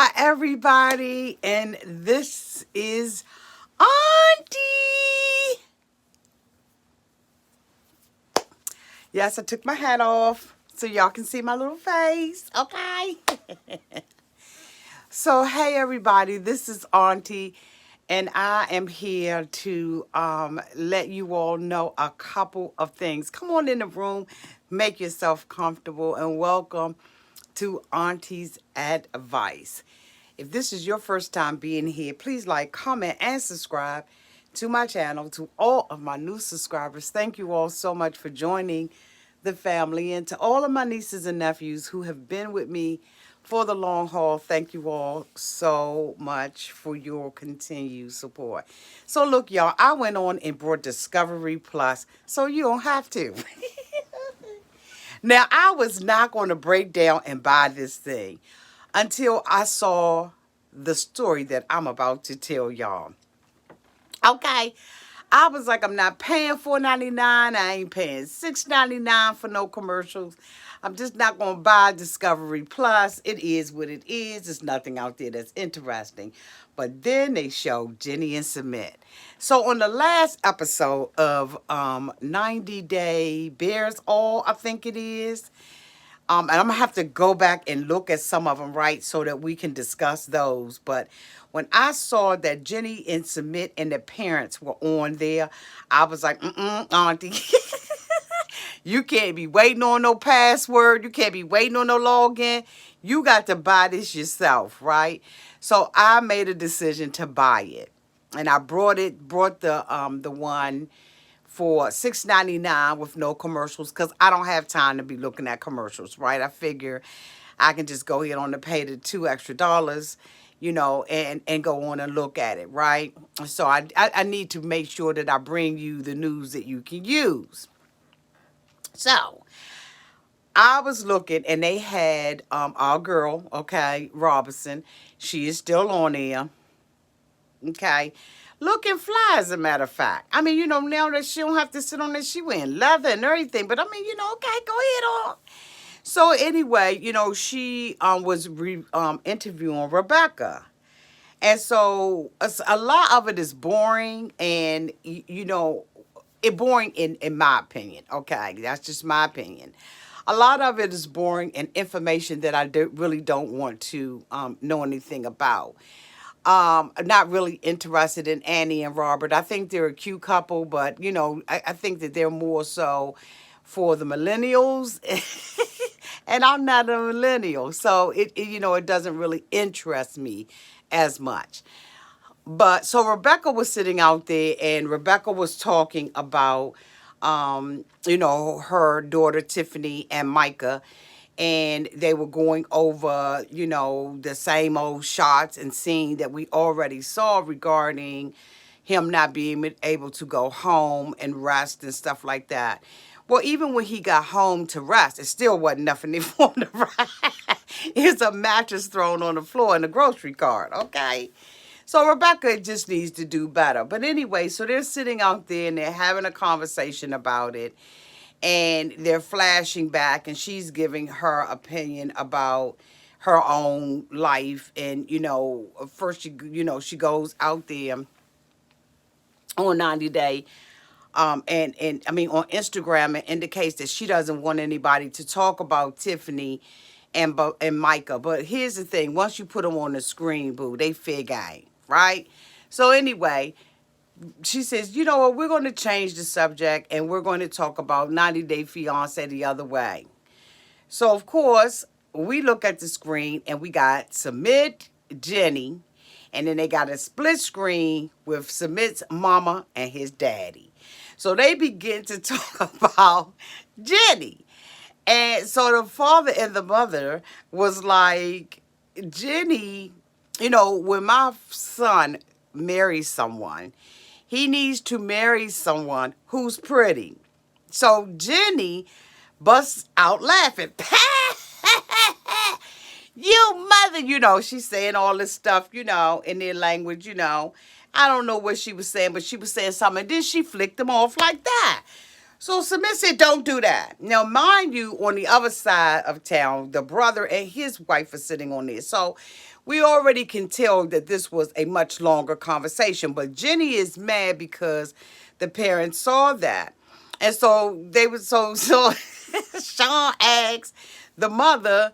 Hi, everybody, and this is Auntie. Yes, I took my hat off so y'all can see my little face, okay? So, hey, everybody, this is Auntie, and I am here to let you all know a couple of things. Come on in the room, make yourself comfortable, and welcome to Auntie's Advice. If this is your first time being here, please like, comment, and subscribe to my channel. To all of my new subscribers, thank you all so much for joining the family. And to all of my nieces and nephews who have been with me for the long haul, thank you all so much for your continued support. So look, y'all, I went on and brought Discovery Plus, so you don't have to. Now, I was not going to break down and buy this thing until I saw the story that I'm about to tell y'all. Okay. I was like, I'm not paying $4.99. I ain't paying $6.99 for no commercials. I'm just not going to buy Discovery Plus. It is what it is. There's nothing out there that's interesting. But then they showed Jenny and Sumit. So on the last episode of 90 Day Bears All, I think it is, and I'm gonna have to go back and look at some of them, right, so that we can discuss those. But when I saw that Jenny and Sumit and their parents were on there, I was like, Auntie, you can't be waiting on no password. You can't be waiting on no login. You got to buy this yourself, right? So I made a decision to buy it, and I brought the one for $6.99 with no commercials because I don't have time to be looking at commercials, right? I figure I can just go ahead on to pay the $2 extra, and go on and look at it, right? So I need to make sure that I bring you the news that you can use. So I was looking and they had our girl, okay, Robinson. She is still on there. Okay. Looking fly, as a matter of fact. I mean, now that she don't have to sit on that, she wearing leather and everything. But I mean, okay, go ahead on. So anyway, she was interviewing Rebecca. And so a lot of it is boring and, it boring in my opinion. Okay, that's just my opinion. A lot of it is boring and information that really don't want to know anything about. Not really interested in Annie and Robert. I think they're a cute couple, but I think that they're more so for the millennials, and I'm not a millennial, so it doesn't really interest me as much. But so Rebecca was sitting out there, and Rebecca was talking about, her daughter Tiffany and Micah, and they were going over, the same old shots and scene that we already saw regarding him not being able to go home and rest and stuff like that. Well, even when he got home to rest, it still wasn't nothing for him to rest. Here's a mattress thrown on the floor in the grocery cart, okay? So Rebecca just needs to do better. But anyway, so they're sitting out there and they're having a conversation about it. And they're flashing back and she's giving her opinion about her own life. And, first she goes out there on 90 Day. And I mean, on Instagram, it indicates that she doesn't want anybody to talk about Tiffany and Micah. But here's the thing. Once you put them on the screen, boo, they fair game, right? So anyway, she says, you know what, we're going to change the subject and we're going to talk about 90 Day Fiance the other way. So, of course, we look at the screen and we got Sumit, Jenny, and then they got a split screen with Sumit's mama and his daddy. So they begin to talk about Jenny. And so the father and the mother was like, Jenny, when my son marries someone, he needs to marry someone who's pretty. So Jenny busts out laughing. You mother, she's saying all this stuff, in their language, I don't know what she was saying, but she was saying something. And then she flicked them off like that. So Sumit said, don't do that. Now, mind you, on the other side of town, the brother and his wife are sitting on there. So we already can tell that this was a much longer conversation. But Jenny is mad because the parents saw that. And so they was so Sean asked the mother,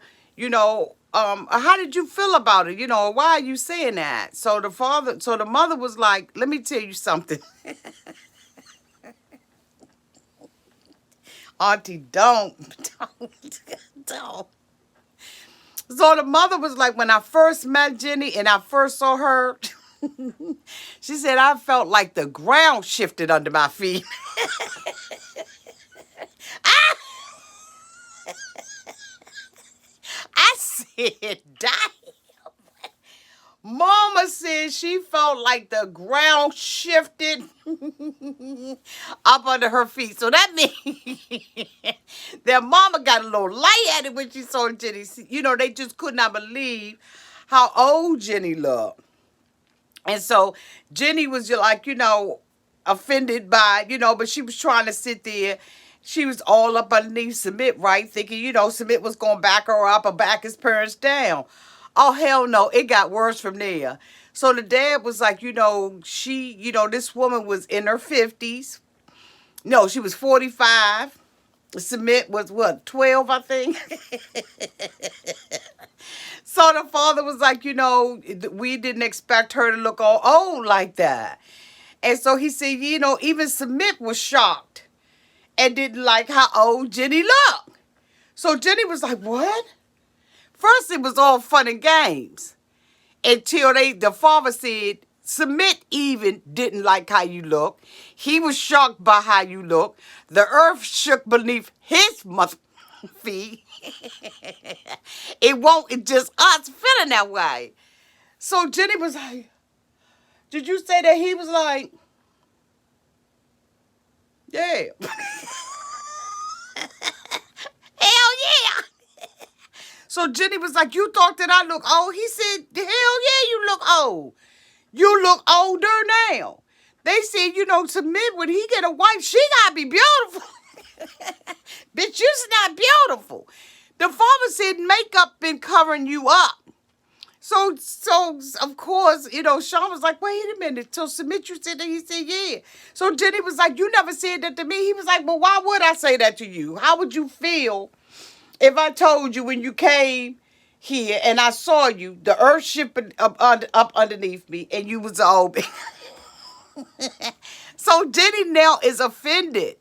how did you feel about it? Why are you saying that? So the mother was like, let me tell you something. Auntie, don't. So the mother was like, when I first met Jenny and I first saw her, she said, I felt like the ground shifted under my feet. I said, damn. Mama said she felt like the ground shifted up under her feet. So that means that mama got a little lightheaded when she saw Jenny. They just could not believe how old Jenny looked. And so Jenny was like, offended by, but she was trying to sit there. She was all up underneath Sumit, right? Thinking, Sumit was going to back her up or back his parents down. Oh, hell no. It got worse from there. So the dad was like, this woman was in her 50s. No, she was 45. Sumit was, 12, I think? So the father was like, we didn't expect her to look all old like that. And so he said, even Sumit was shocked and didn't like how old Jenny looked. So Jenny was like, what? First, it was all fun and games until the father said, Sumit even didn't like how you look. He was shocked by how you look. The earth shook beneath his feet. It's just us feeling that way. So Jenny was like, did you say that? He was like, yeah. Hell yeah. So Jenny was like, you thought that I look old? He said, hell yeah, you look old. You look older now. They said, Sumit, when he get a wife, she got to be beautiful. Bitch, you're not beautiful. The father said makeup been covering you up. So of course, Sean was like, wait a minute. So Sumit, you said that? He said, yeah. So Jenny was like, you never said that to me. He was like, well, why would I say that to you? How would you feel if I told you when you came here and I saw you, the earth shifted up underneath me and you was old? So Jenny now is offended.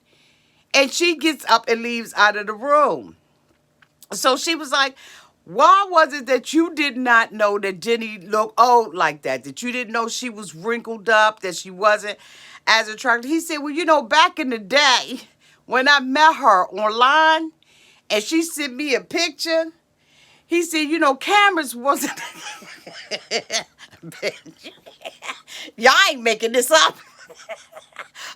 And she gets up and leaves out of the room. So she was like, why was it that you did not know that Jenny looked old like that? That you didn't know she was wrinkled up, that she wasn't as attractive? He said, well, back in the day when I met her online and she sent me a picture, he said, cameras wasn't... Y'all ain't making this up.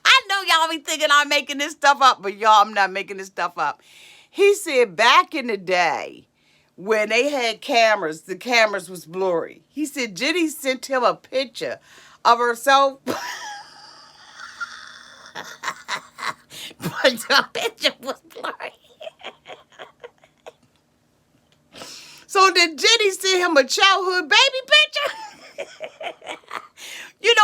I know y'all be thinking I'm making this stuff up, but y'all, I'm not making this stuff up. He said back in the day when they had cameras, the cameras was blurry. He said Jenny sent him a picture of herself. But the picture was blurry. So then Jenny sent him a childhood baby picture.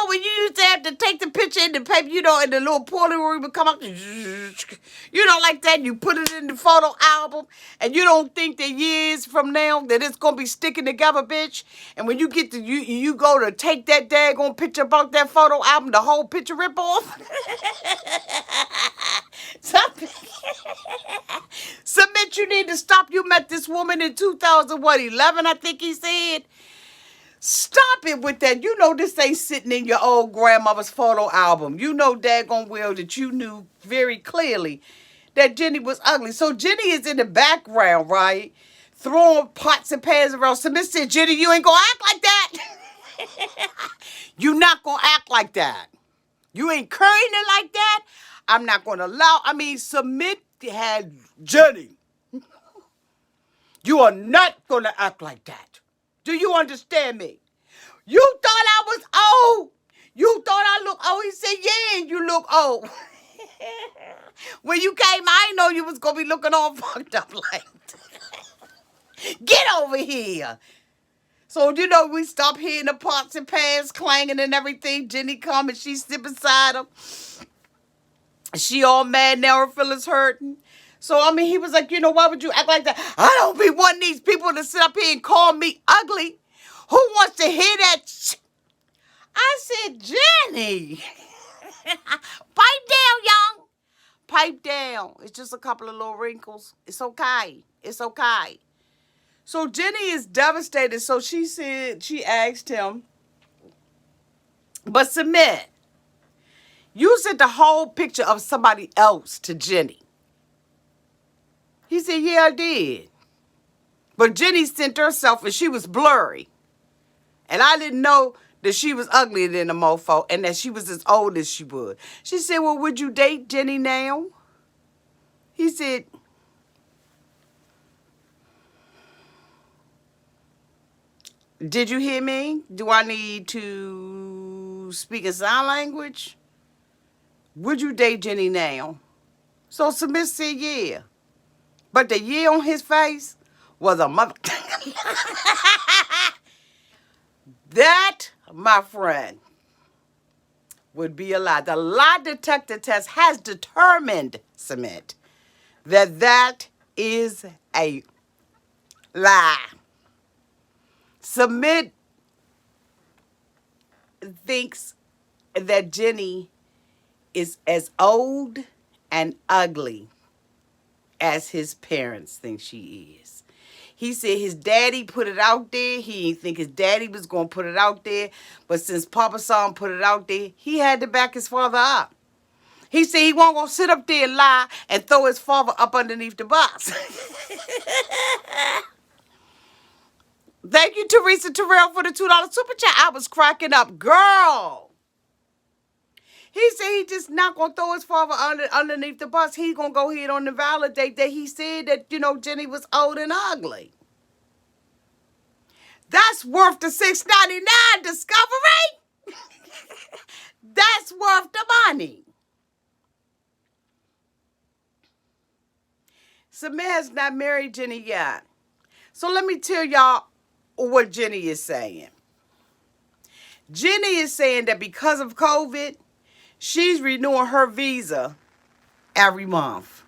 When you used to have to take the picture in the paper, in the little portal room would come up, like that. You put it in the photo album, and you don't think that years from now that it's going to be sticking together, bitch. And when you get to, you go to take that daggone picture about that photo album, the whole picture rip off. Sumit, you need to stop. You met this woman in 2011, I think he said. Stop it with that. This ain't sitting in your old grandmother's photo album. Daggone well that you knew very clearly that Jenny was ugly. So Jenny is in the background, right? Throwing pots and pans around. Sumit said, Jenny, you ain't gonna act like that. You not gonna act like that. You ain't currying it like that. I'm not gonna allow. Sumit had Jenny. You are not gonna act like that. Do you understand me? You thought I was old. You thought I looked old. He said, yeah, you look old. When you came, I didn't know you was going to be looking all fucked up like that. Get over here. So, you know, we stop hearing the pots and pans clanging and everything. Jenny come and she sit beside him. She all mad now, her feelings hurting. So, I mean, he was like, you know, why would you act like that? I don't be one of these people to sit up here and call me ugly. Who wants to hear that? I said, Jenny, pipe down, young. Pipe down. It's just a couple of little wrinkles. It's okay. It's okay. So Jenny is devastated. So she said, she asked him, but Sumit, you sent the whole picture of somebody else to Jenny. He said, yeah, I did. But Jenny sent herself and she was blurry. And I didn't know that she was uglier than a mofo and that she was as old as she would. She said, well, would you date Jenny now? He said, did you hear me? Do I need to speak a sign language? Would you date Jenny now? So Sumit said, yeah. But the yeah on his face was a mother. That, my friend, would be a lie. The lie detector test has determined, Sumit, that is a lie. Sumit thinks that Jenny is as old and ugly as his parents think she is. He said his daddy put it out there. He didn't think his daddy was going to put it out there. But since Papa saw him put it out there, he had to back his father up. He said he wasn't going to sit up there and lie and throw his father up underneath the bus. Thank you, Teresa Terrell, for the $2 super chat. I was cracking up. Girl. He said he just not going to throw his father underneath the bus. He's going to go ahead on and validate that he said that, you know, Jenny was old and ugly. That's worth the $6.99, Discovery. That's worth the money. Sumit has not married Jenny yet. So let me tell y'all what Jenny is saying. Jenny is saying that because of COVID, she's renewing her visa every month.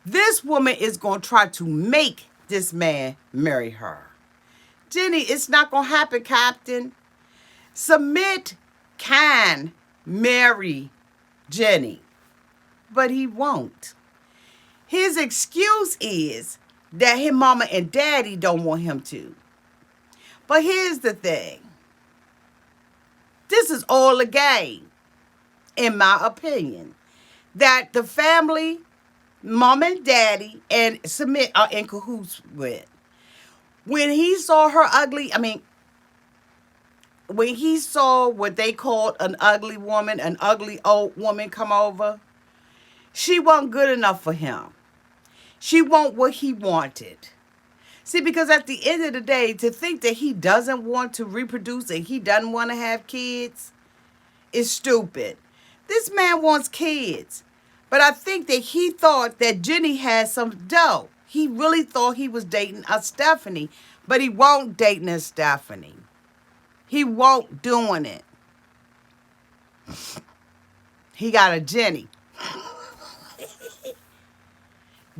This woman is going to try to make this man marry her. Jenny, it's not going to happen, Captain. Sumit can marry Jenny, but he won't. His excuse is that his mama and daddy don't want him to. But here's the thing. This is all a game, in my opinion. That the family, mom and daddy, and Sumit are in cahoots with. When he saw her ugly, when he saw what they called an ugly woman, an ugly old woman come over, she wasn't good enough for him. She wasn't what he wanted. See, because at the end of the day, to think that he doesn't want to reproduce and he doesn't want to have kids is stupid. This man wants kids. But I think that he thought that Jenny had some dough. He really thought he was dating a Stephanie, but he won't dating a Stephanie. He won't doing it. He got a Jenny.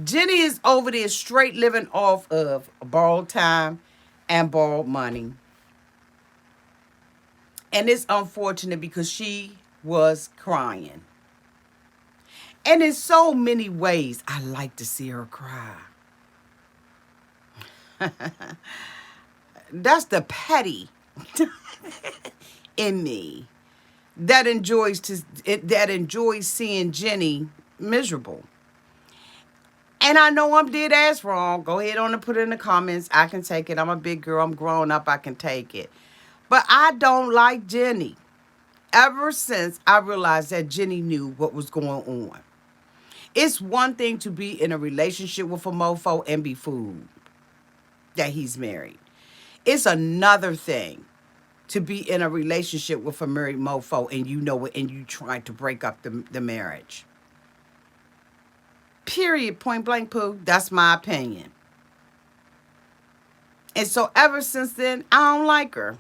Jenny is over there straight living off of borrowed time and borrowed money. And it's unfortunate because she was crying. And in so many ways, I like to see her cry. That's the petty in me that enjoys seeing Jenny miserable. And I know I'm dead ass wrong. Go ahead on and put it in the comments. I can take it. I'm a big girl. I'm grown up. I can take it. But I don't like Jenny. Ever since I realized that Jenny knew what was going on. It's one thing to be in a relationship with a mofo and be fooled that he's married. It's another thing to be in a relationship with a married mofo and you know it and you trying to break up the marriage. Period. Point blank, poo. That's my opinion. And so ever since then, I don't like her.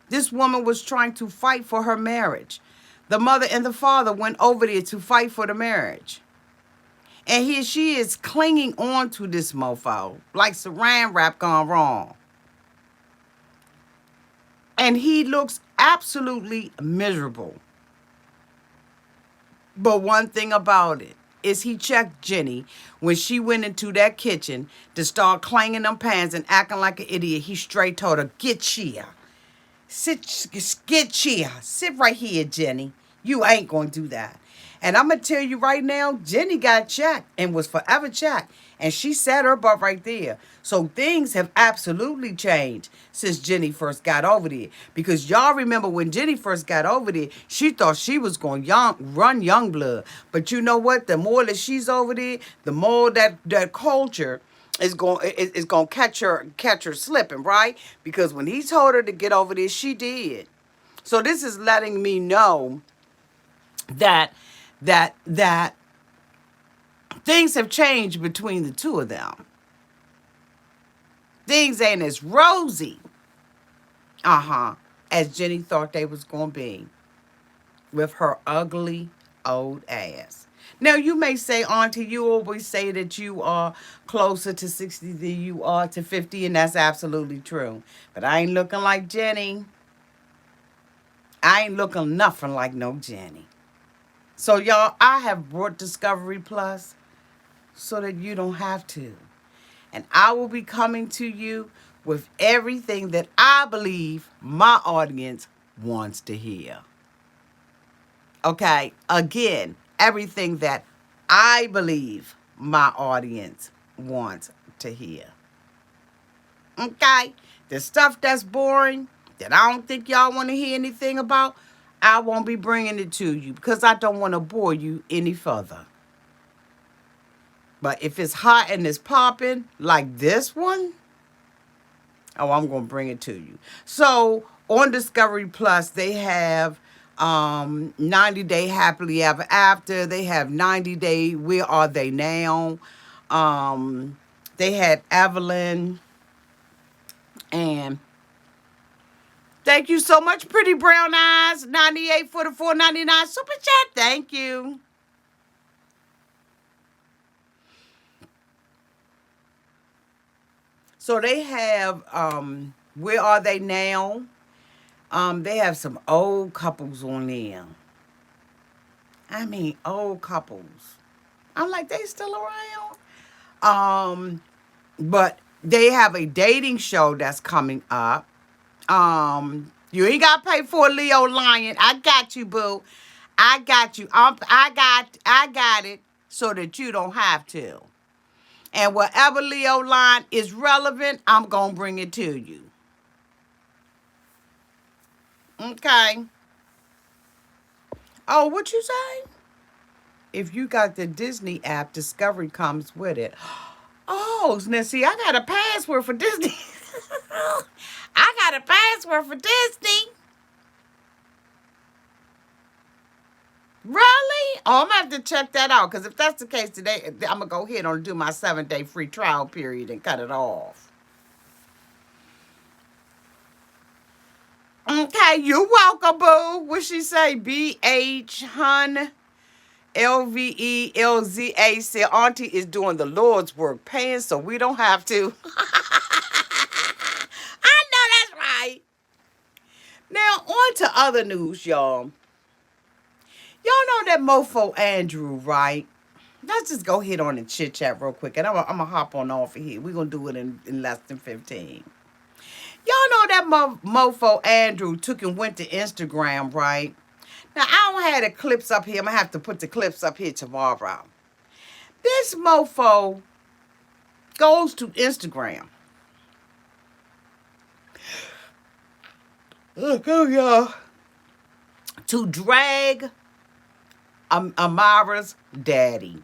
This woman was trying to fight for her marriage. The mother and the father went over there to fight for the marriage. And here she is clinging on to this mofo like saran wrap gone wrong. And he looks absolutely miserable. But one thing about it is he checked Jenny when she went into that kitchen to start clanging them pans and acting like an idiot. He straight told her, get here. Get here. Sit right here, Jenny. You ain't going to do that. And I'm going to tell you right now, Jenny got checked and was forever checked. And she sat her butt right there. So things have absolutely changed since Jenny first got over there. Because y'all remember when Jenny first got over there, she thought she was going to run Youngblood. But you know what? The more that she's over there, the more that culture is going to catch her slipping, right? Because when he told her to get over there, she did. So this is letting me know that things have changed between the two of them. Things ain't as rosy, as Jenny thought they was going to be with her ugly old ass. Now, you may say, Auntie, you always say that you are closer to 60 than you are to 50, and that's absolutely true. But I ain't looking like Jenny. I ain't looking nothing like no Jenny. So, y'all, I have brought Discovery Plus so that you don't have to. And I will be coming to you with everything that I believe my audience wants to hear. Okay? Again, everything that I believe my audience wants to hear. Okay? The stuff that's boring, that I don't think y'all want to hear anything about, I won't be bringing it to you because I don't want to bore you any further. But if it's hot and it's popping like this one, oh, I'm going to bring it to you. So on Discovery Plus, they have 90 Day Happily Ever After. They have 90 Day Where Are They Now? They had Evelyn. And thank you so much, Pretty Brown Eyes. 98 for the $4.99 super chat. Thank you. So they have Where Are They Now? They have some old couples on there. I mean, old couples. I'm like, they still around? But they have a dating show that's coming up. You ain't got to pay for a Leo Lion. I got you, boo. I got you. I got it so that you don't have to. And whatever Leo line is relevant, I'm going to bring it to you. Okay. Oh, what you say? If you got the Disney app, Discovery comes with it. Oh, now see, I got a password for Disney. I got a password for Disney. Really? Oh, I'm going to have to check that out. Because if that's the case today, I'm going to go ahead and do my 7-day free trial period and cut it off. Okay, you're welcome, boo. What she say? B-H, hun, L-V-E-L-Z-A said, Auntie is doing the Lord's work, paying so we don't have to. I know that's right. Now, on to other news, y'all. Y'all know that mofo Andrew, right? Let's just go ahead on and chit chat real quick. And I'm going to hop on off of here. We're going to do it in less than 15. Y'all know that mofo Andrew took and went to Instagram, right? Now, I don't have the clips up here. I'm going to have to put the clips up here tomorrow. This mofo goes to Instagram. Look, oh, y'all. To drag Amara's daddy.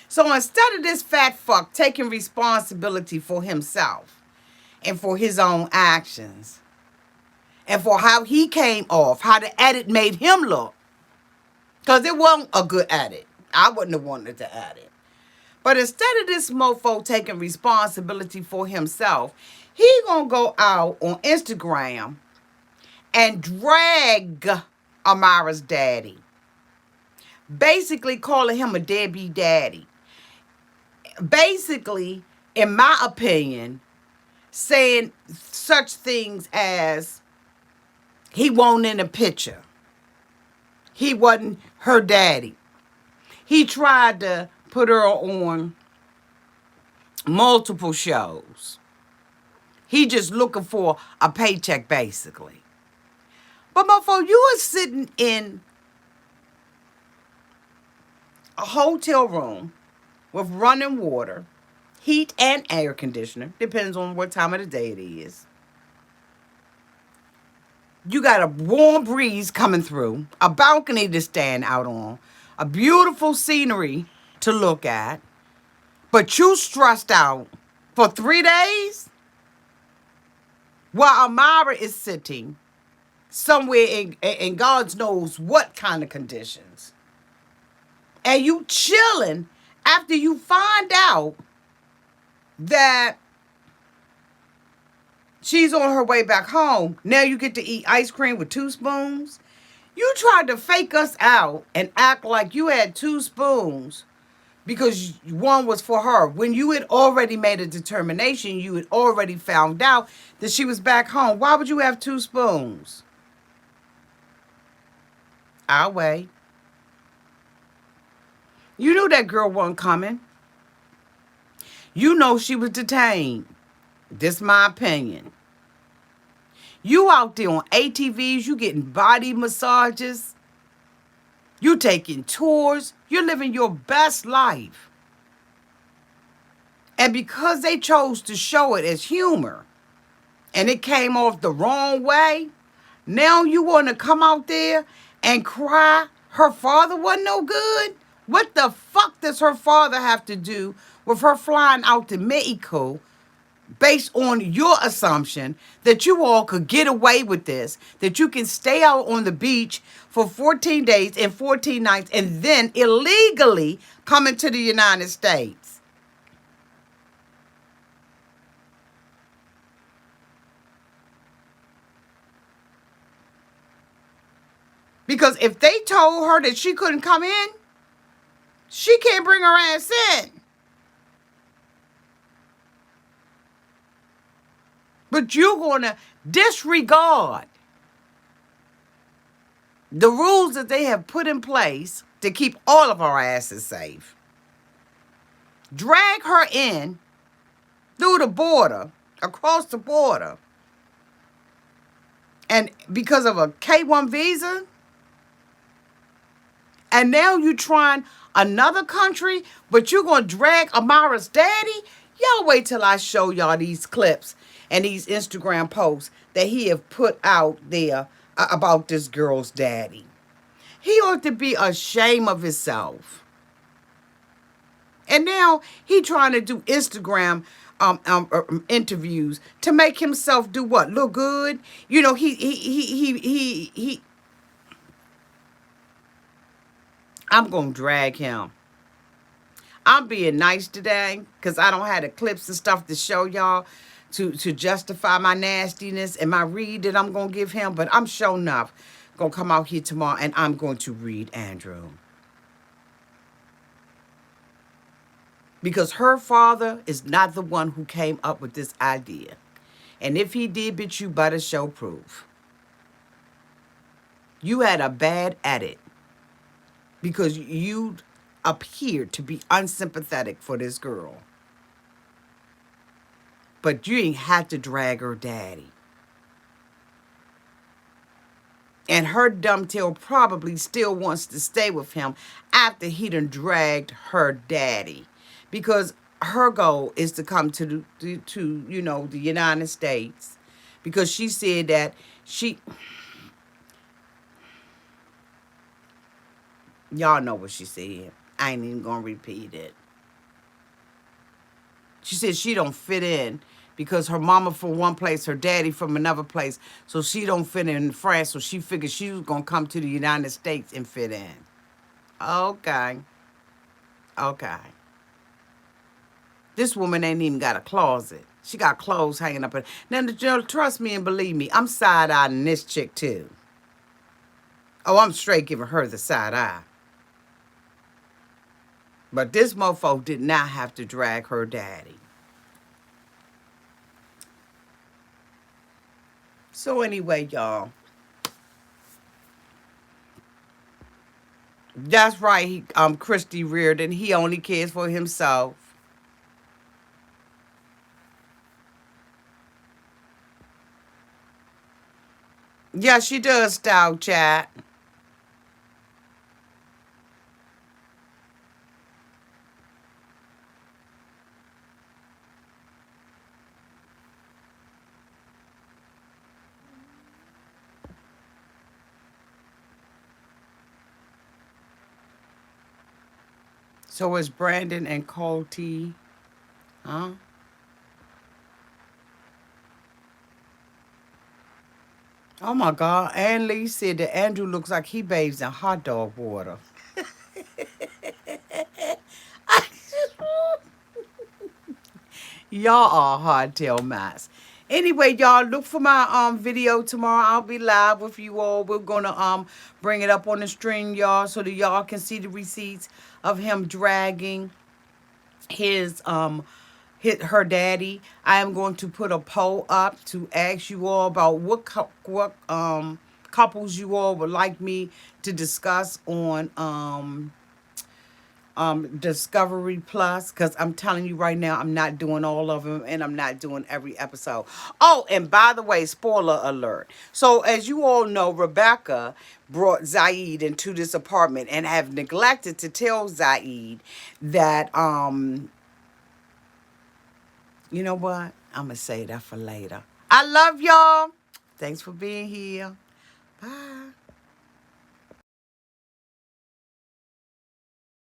So instead of this fat fuck taking responsibility for himself and for his own actions and for how he came off, how the edit made him look, because it wasn't a good edit. I wouldn't have wanted to edit. But instead of this mofo taking responsibility for himself, he gonna go out on Instagram and drag Amara's daddy, basically calling him a deadbeat daddy. Basically, in my opinion, saying such things as he wasn't in the picture. He wasn't her daddy. He tried to put her on multiple shows. He just looking for a paycheck, basically. But motherfucker, you are sitting in a hotel room with running water, heat and air conditioner, depends on what time of the day it is. You got a warm breeze coming through, a balcony to stand out on, a beautiful scenery to look at, but you stressed out for 3 days while Amara is sitting somewhere in God knows what kind of conditions. And you chilling after you find out that she's on her way back home. Now you get to eat ice cream with 2 spoons. You tried to fake us out and act like you had 2 spoons because one was for her. When you had already made a determination, you had already found out that she was back home. Why would you have 2 spoons? I'll wait. You knew that girl wasn't coming. You know she was detained. This my opinion. You out there on ATVs, you getting body massages. You taking tours. You're living your best life. And because they chose to show it as humor and it came off the wrong way, now you want to come out there and cry her father wasn't no good? What the fuck does her father have to do with her flying out to Mexico based on your assumption that you all could get away with this, that you can stay out on the beach for 14 days and 14 nights and then illegally come into the United States? Because if they told her that she couldn't come in, she can't bring her ass in. But you're going to disregard the rules that they have put in place to keep all of our asses safe. Drag her in through the border, across the border. And because of a K-1 visa, and now you trying another country, but you're going to drag Amara's daddy? Y'all wait till I show y'all these clips and these Instagram posts that he have put out there about this girl's daddy. He ought to be ashamed of himself. And now he trying to do Instagram interviews to make himself do what? Look good? You know, he I'm going to drag him. I'm being nice today because I don't have the clips and stuff to show y'all to justify my nastiness and my read that I'm going to give him. But I'm sure enough going to come out here tomorrow and I'm going to read Andrew. Because her father is not the one who came up with this idea. And if he did, bitch, you better show proof. You had a bad edit. Because you appeared to be unsympathetic for this girl. But you ain't had to drag her daddy. And her dumb tail probably still wants to stay with him after he done dragged her daddy. Because her goal is to come to the United States. Because she said that y'all know what she said. I ain't even gonna repeat it. She said she don't fit in because her mama from one place, her daddy from another place, so she don't fit in France, so she figured she was gonna come to the United States and fit in. Okay. This woman ain't even got a closet. She got clothes hanging up. Now, trust me and believe me, I'm side-eyeing this chick too. Oh, I'm straight giving her the side eye. But this mofo did not have to drag her daddy. So anyway, y'all. That's right, Christy Reardon. He only cares for himself. Yeah, she does style chat. So is Brandon and Colty. Huh? Oh my God. Ann Lee said that Andrew looks like he bathes in hot dog water. Y'all are hardtail mice. Anyway, y'all look for my video tomorrow. I'll be live with you all. We're gonna bring it up on the stream, y'all, so that y'all can see the receipts of him dragging his her daddy. I am going to put a poll up to ask you all about what couples you all would like me to discuss on Discovery Plus, because I'm telling you right now, I'm not doing all of them and I'm not doing every episode. Oh, and by the way, spoiler alert. So as you all know, Rebecca brought Zaid into this apartment and have neglected to tell Zaid that you know what? I'm gonna say that for later. I love y'all. Thanks for being here. Bye.